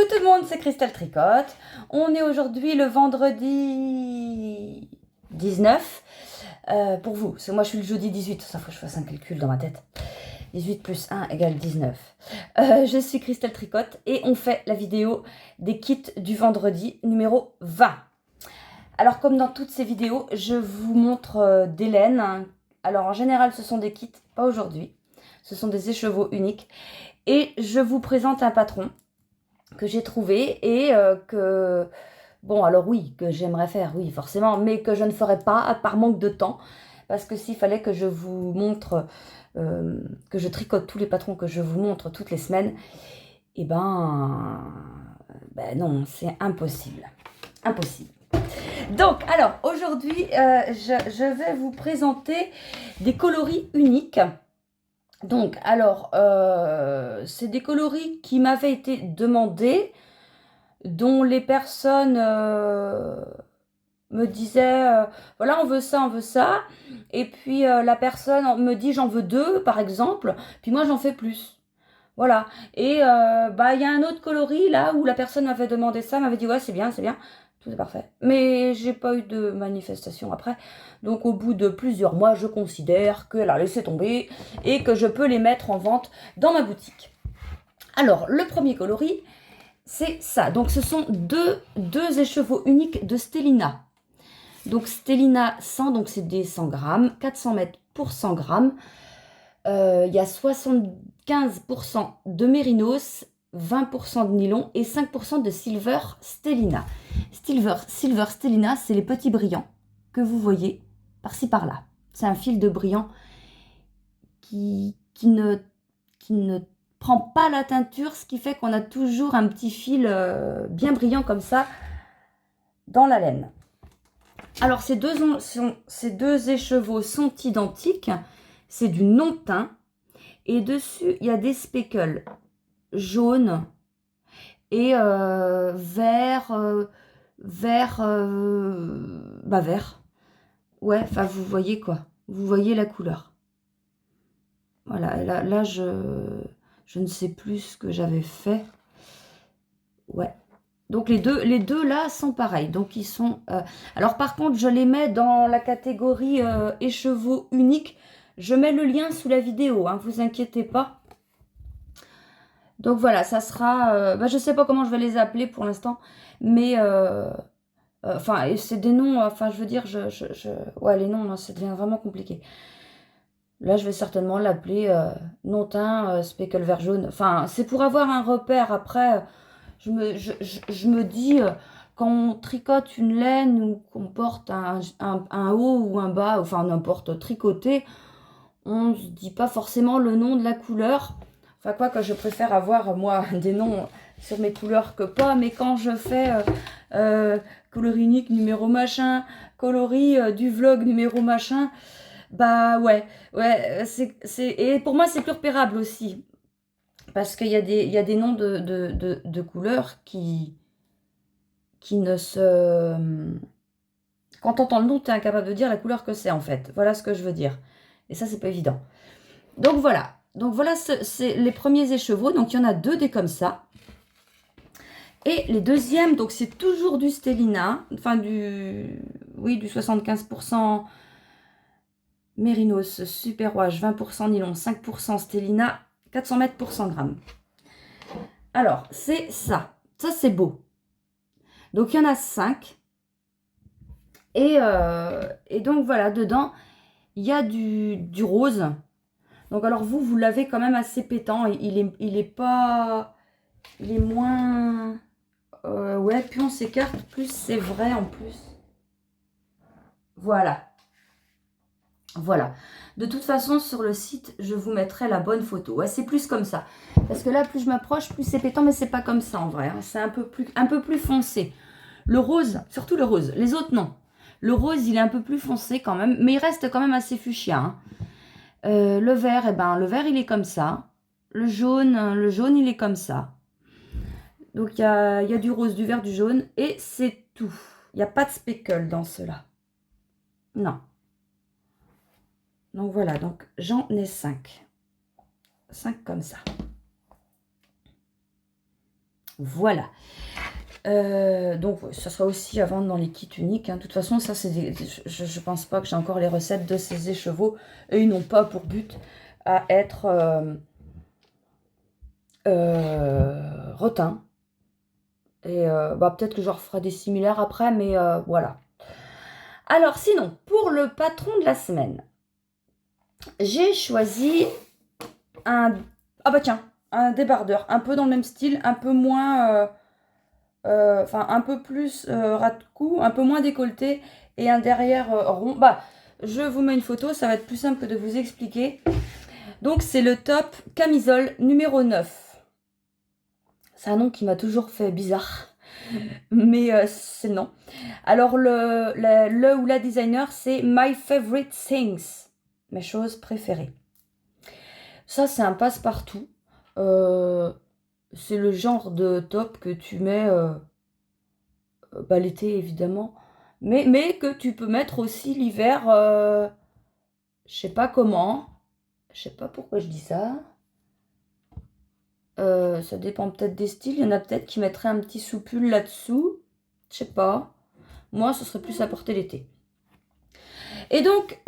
Coucou tout le monde, c'est Christelle Tricotte. On est aujourd'hui le vendredi 19 pour vous. C'est moi je suis le jeudi 18, ça faut que je fasse un calcul dans ma tête. 18 plus 1 égale 19. Je suis Christelle Tricotte et on fait la vidéo des kits du vendredi numéro 20. Alors comme dans toutes ces vidéos, je vous montre des laines. Alors en général ce sont des kits, pas aujourd'hui. Ce sont des écheveaux uniques. Et je vous présente un patron que j'ai trouvé et que, bon alors oui, que j'aimerais faire, oui forcément, mais que je ne ferai pas par manque de temps. Parce que s'il fallait que je vous montre, que je tricote tous les patrons que je vous montre toutes les semaines, et ben non, c'est impossible. Impossible. Donc, alors, aujourd'hui, je vais vous présenter des coloris uniques. Donc, alors, c'est des coloris qui m'avaient été demandés, dont les personnes me disaient, voilà, on veut ça. Et puis, la personne me dit, j'en veux 2, par exemple. Puis moi, j'en fais plus. Voilà. Et il y a un autre coloris, là, où la personne m'avait demandé ça, m'avait dit, ouais, c'est bien. Tout est parfait. Mais j'ai pas eu de manifestation après. Donc au bout de plusieurs mois, je considère qu'elle a laissé tomber et que je peux les mettre en vente dans ma boutique. Alors, le premier coloris, c'est ça. Donc ce sont deux écheveaux uniques de Stellina. Donc Stellina 100, donc c'est des 100 grammes, 400 mètres pour 100 grammes. Il y a 75% de mérinos, 20% de nylon et 5% de silver stellina. Silver stellina, c'est les petits brillants que vous voyez par-ci par-là. C'est un fil de brillant qui ne prend pas la teinture, ce qui fait qu'on a toujours un petit fil bien brillant comme ça dans la laine. Alors ces deux écheveaux sont identiques, c'est du non-teint. Et dessus, il y a des speckles jaunes et vert. Ouais, enfin, vous voyez quoi. Vous voyez la couleur. Voilà, là je ne sais plus ce que j'avais fait. Ouais. Donc les deux là sont pareils. Donc ils sont... Alors par contre, je les mets dans la catégorie écheveaux uniques. Je mets le lien sous la vidéo, hein, vous inquiétez pas. Donc voilà, ça sera... je ne sais pas comment je vais les appeler pour l'instant, mais... Enfin, c'est des noms, enfin, je veux dire, ouais, les noms, ça devient vraiment compliqué. Là, je vais certainement l'appeler non-teint, speckle vert jaune. Enfin, c'est pour avoir un repère. Après, je me dis, quand on tricote une laine ou qu'on porte un haut ou un bas, enfin, n'importe tricoté, on ne se dit pas forcément le nom de la couleur. Enfin, quoi que je préfère avoir, moi, des noms sur mes couleurs que pas. Mais quand je fais coloris unique numéro machin, coloris du vlog numéro machin, bah ouais, et pour moi, c'est plus repérable aussi. Parce qu'il y a des noms de couleurs qui ne se... Quand on entend le nom, tu es incapable de dire la couleur que c'est, en fait. Voilà ce que je veux dire. Et ça, c'est pas évident. Donc voilà, c'est les premiers écheveaux. Donc il y en a deux des comme ça. Et les deuxièmes, donc c'est toujours du Stellina, enfin du 75% Mérinos, Super Wash, 20% nylon, 5% Stellina, 400 mètres pour 100 grammes. Alors, c'est ça. Ça, c'est beau. Donc, il y en a 5. Et donc, voilà, dedans, il y a du rose. Donc, alors, vous l'avez quand même assez pétant. Il est pas... Il est moins... ouais, plus on s'écarte, plus c'est vrai en plus. Voilà. Voilà. De toute façon, sur le site, je vous mettrai la bonne photo. Ouais, c'est plus comme ça. Parce que là, plus je m'approche, plus c'est pétant, mais c'est pas comme ça en vrai. Hein. C'est un peu plus foncé. Le rose, surtout le rose. Les autres, non. Le rose, il est un peu plus foncé quand même, mais il reste quand même assez fuchsia. Hein. Le vert, le vert, il est comme ça. Le jaune, il est comme ça. Donc, il y a du rose, du vert, du jaune, et c'est tout. Il n'y a pas de speckle dans cela. Non. Donc voilà, donc j'en ai 5. 5 comme ça. Voilà. Donc, ça sera aussi à vendre dans les kits uniques. Hein. De toute façon, ça, c'est je pense pas que j'ai encore les recettes de ces écheveaux. Et ils n'ont pas pour but à être reteints. Et bah, peut-être que je referai des similaires après, mais voilà. Alors, sinon, pour le patron de la semaine, j'ai choisi un... Ah bah tiens, un débardeur. Un peu dans le même style, un peu moins... enfin, un peu plus ras de cou, un peu moins décolleté et un derrière rond. Bah, je vous mets une photo, ça va être plus simple que de vous expliquer. Donc, c'est le top camisole numéro 9. C'est un nom qui m'a toujours fait bizarre, mais c'est le nom. Alors, le ou la designer, c'est My Favorite Things, mes choses préférées. Ça, c'est un passe-partout. C'est le genre de top que tu mets bah, l'été, évidemment, mais que tu peux mettre aussi l'hiver, je sais pas comment, je sais pas pourquoi je dis ça. Ça dépend peut-être des styles. Il y en a peut-être qui mettraient un petit soupule là-dessous. Je sais pas. Moi, ce serait plus à porter l'été. Et donc,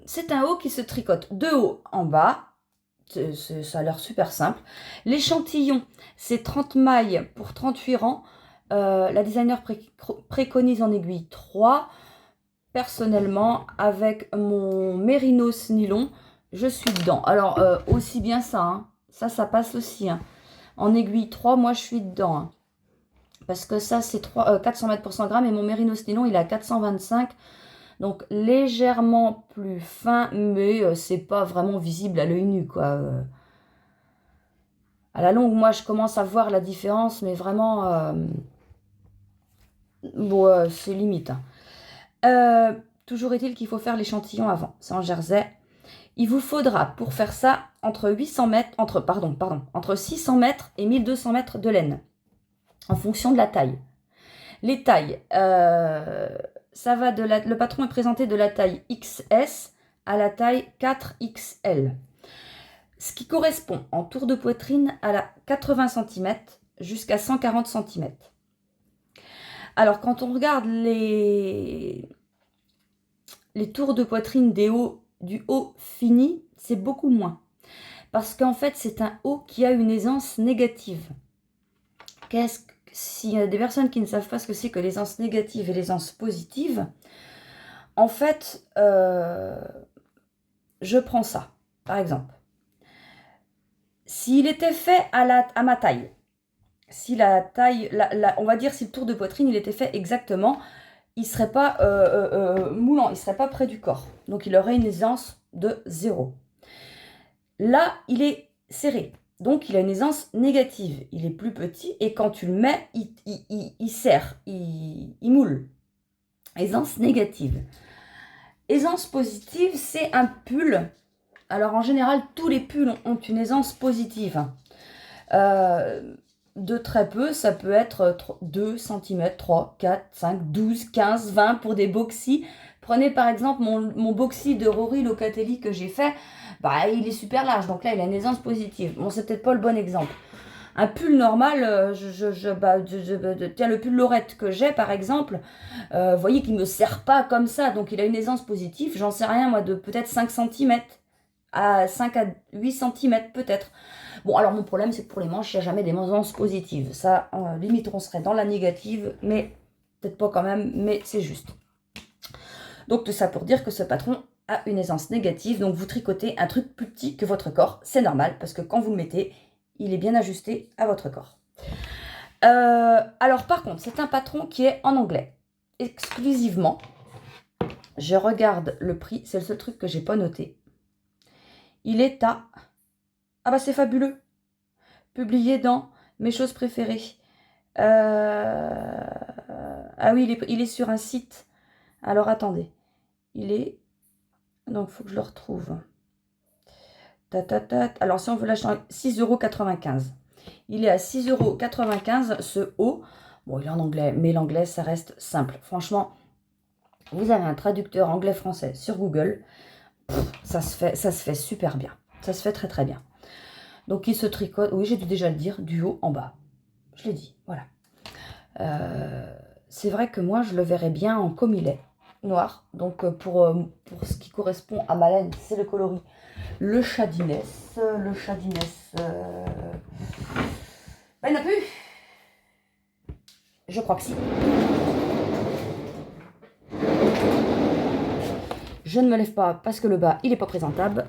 c'est un haut qui se tricote de haut en bas. Ça a l'air super simple. L'échantillon, c'est 30 mailles pour 38 rangs. La designer préconise en aiguille 3. Personnellement, avec mon Mérinos nylon, je suis dedans. Alors, aussi bien ça, hein. Ça passe aussi. Hein. En aiguille 3, moi, je suis dedans. Hein. Parce que ça, c'est 400 mètres pour 100 grammes. Et mon Mérinos nylon, il est à 425. Donc, légèrement plus fin, mais c'est pas vraiment visible à l'œil nu, quoi. À la longue, moi, je commence à voir la différence, mais vraiment, bon, c'est limite. Hein. Toujours est-il qu'il faut faire l'échantillon avant. C'est en jersey. Il vous faudra pour faire ça entre 800 mètres, entre 600 mètres et 1200 mètres de laine, en fonction de la taille. Les tailles, ça va le patron est présenté de la taille XS à la taille 4XL. Ce qui correspond en tour de poitrine à la 80 cm jusqu'à 140 cm. Alors, quand on regarde les tours de poitrine du haut fini, c'est beaucoup moins. Parce qu'en fait, c'est un haut qui a une aisance négative. S'il y a des personnes qui ne savent pas ce que c'est que l'aisance négative et l'aisance positive, en fait, je prends ça, par exemple. S'il était fait à ma taille, si la taille, on va dire si le tour de poitrine, il était fait exactement, il ne serait pas moulant, il ne serait pas près du corps. Donc, il aurait une aisance de 0. Là, il est serré. Donc, il a une aisance négative. Il est plus petit et quand tu le mets, il serre, il moule. Aisance négative. Aisance positive, c'est un pull. Alors, en général, tous les pulls ont une aisance positive. De très peu, ça peut être 2 cm, 3, 4, 5, 12, 15, 20 pour des boxy. Prenez par exemple mon boxy de Rory Locatelli que j'ai fait. Bah, il est super large, donc là, il a une aisance positive. Bon, c'est peut-être pas le bon exemple. Un pull normal, tiens, le pull Lorette que j'ai, par exemple, vous voyez qu'il ne me serre pas comme ça, donc il a une aisance positive, j'en sais rien, moi, de peut-être 5 cm, à 5 à 8 cm peut-être. Bon, alors mon problème, c'est que pour les manches, il n'y a jamais des aisances positives. Ça, limite, on serait dans la négative, mais peut-être pas quand même, mais c'est juste. Donc, tout ça pour dire que ce patron a une aisance négative, donc vous tricotez un truc plus petit que votre corps. C'est normal, parce que quand vous le mettez, il est bien ajusté à votre corps. Alors, par contre, c'est un patron qui est en anglais, exclusivement. Je regarde le prix, c'est le seul truc que j'ai pas noté. Il est à... Ah bah c'est fabuleux. Publié dans Mes choses préférées. Ah oui, il est sur un site. Alors attendez. Il est... Donc il faut que je le retrouve. Alors si on veut l'acheter, 6,95 €. Il est à 6,95 € ce haut. Bon, il est en anglais, mais l'anglais, ça reste simple. Franchement, vous avez un traducteur anglais-français sur Google. Ça se fait super bien. Ça se fait très très bien. Donc il se tricote, oui j'ai dû déjà le dire, du haut en bas. Je l'ai dit, voilà. C'est vrai que moi, je le verrais bien en comillet noir. Donc, pour ce qui correspond à ma laine, c'est le coloris Le Chadiness. Le Chadiness... il n'y en a plus. Je crois que si. Je ne me lève pas parce que le bas, il n'est pas présentable.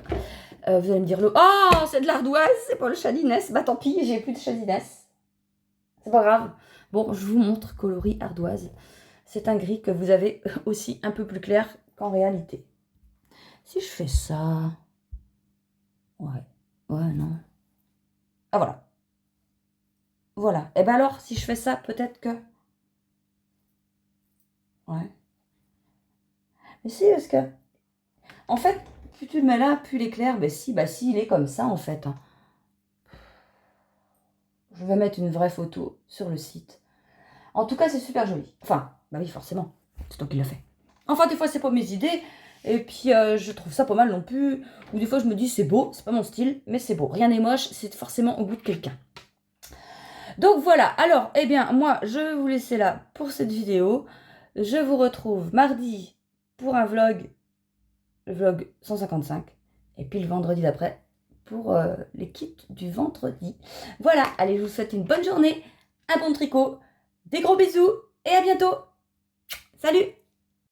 Vous allez me dire, oh, c'est de l'ardoise, c'est pas le Chadiness. Bah tant pis, j'ai plus de Chadiness. C'est pas grave. Bon, je vous montre coloris ardoise. C'est un gris que vous avez aussi un peu plus clair qu'en réalité. Si je fais ça... Ouais, non. Ah, voilà. Voilà. Et ben alors, si je fais ça, peut-être que... Ouais. Mais si, parce que... En fait, plus tu le mets là, plus il est clair. Ben si, il est comme ça, en fait. Je vais mettre une vraie photo sur le site. En tout cas, c'est super joli. Enfin, bah oui, forcément. C'est toi qui l'as fait. Enfin, des fois, c'est pas mes idées. Et puis, je trouve ça pas mal non plus. Ou des fois, je me dis, c'est beau, c'est pas mon style, mais c'est beau. Rien n'est moche, c'est forcément au goût de quelqu'un. Donc voilà, alors, eh bien, moi, je vais vous laisser là pour cette vidéo. Je vous retrouve mardi pour un vlog, le vlog 155. Et puis le vendredi d'après pour les kits du vendredi. Voilà, allez, je vous souhaite une bonne journée, un bon tricot, des gros bisous et à bientôt. Salut!